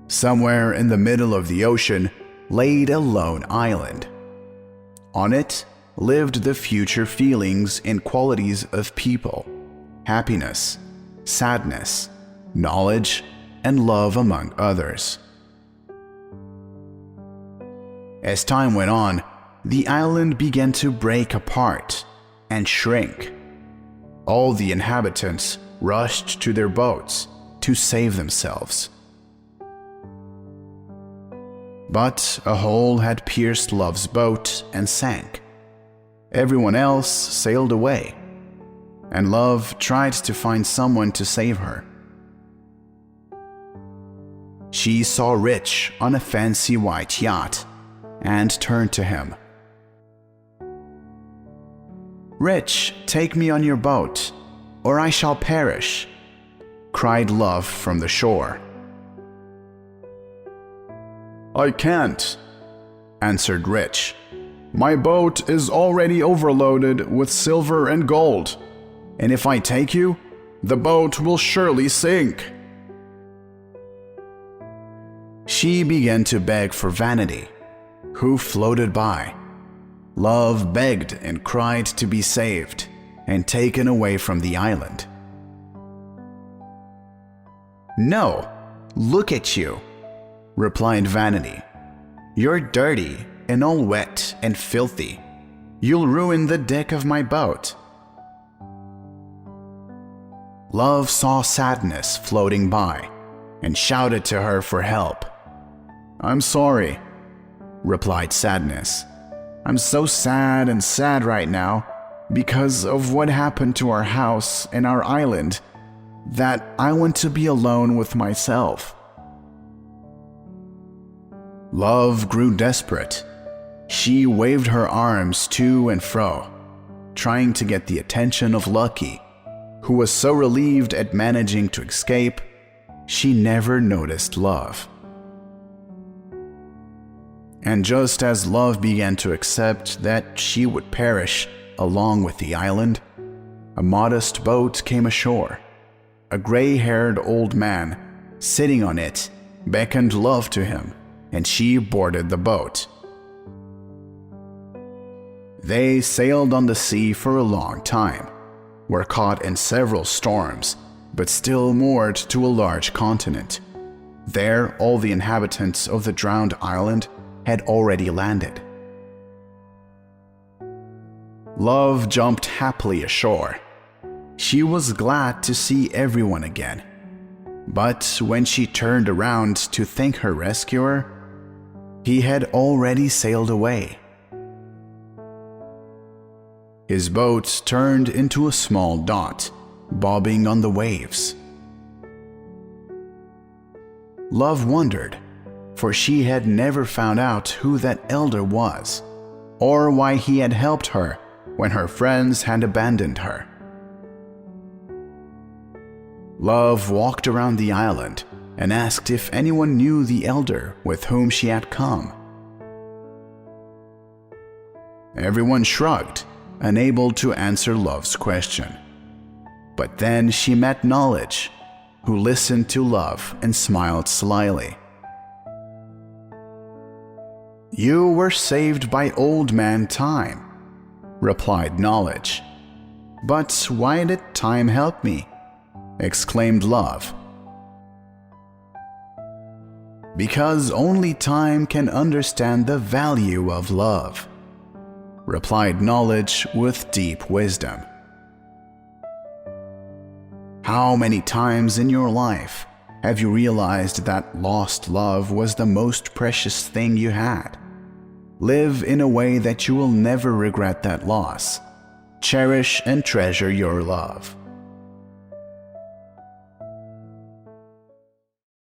Somewhere in the middle of the ocean laid a lone island. On it lived the future feelings and qualities of people, happiness, sadness, knowledge, and love, among others. As time went on, the island began to break apart and shrink. All the inhabitants rushed to their boats to save themselves. But a hole had pierced Love's boat and sank. Everyone else sailed away, and Love tried to find someone to save her. She saw Rich on a fancy white yacht and turned to him. "Rich, take me on your boat, or I shall perish," cried Love from the shore. "I can't," answered Rich. "My boat is already overloaded with silver and gold, and if I take you, the boat will surely sink." She began to beg for Vanity, who floated by. Love begged and cried to be saved and taken away from the island. "No, look at you," replied Vanity. "You're dirty and all wet and filthy. You'll ruin the deck of my boat." Love saw Sadness floating by and shouted to her for help. "I'm sorry," replied Sadness. "I'm so sad right now because of what happened to our house and our island that I want to be alone with myself." Love grew desperate. She waved her arms to and fro, trying to get the attention of Lucky, who was so relieved at managing to escape, she never noticed Love. And just as Love began to accept that she would perish along with the island, a modest boat came ashore. A gray-haired old man sitting on it beckoned Love to him, and she boarded the boat. They sailed on the sea for a long time, were caught in several storms, but still moored to a large continent. There, all the inhabitants of the drowned island had already landed. Love jumped happily ashore. She was glad to see everyone again. But when she turned around to thank her rescuer, he had already sailed away. His boat turned into a small dot, bobbing on the waves. Love wondered, for she had never found out who that elder was, or why he had helped her when her friends had abandoned her. Love walked around the island and asked if anyone knew the elder with whom she had come. Everyone shrugged, unable to answer Love's question. But then she met Knowledge, who listened to Love and smiled slyly. "You were saved by Old Man Time," replied Knowledge. "But why did Time help me?" exclaimed Love. "Because only Time can understand the value of love," replied Knowledge with deep wisdom. How many times in your life have you realized that lost love was the most precious thing you had? Live in a way that you will never regret that loss. Cherish and treasure your love.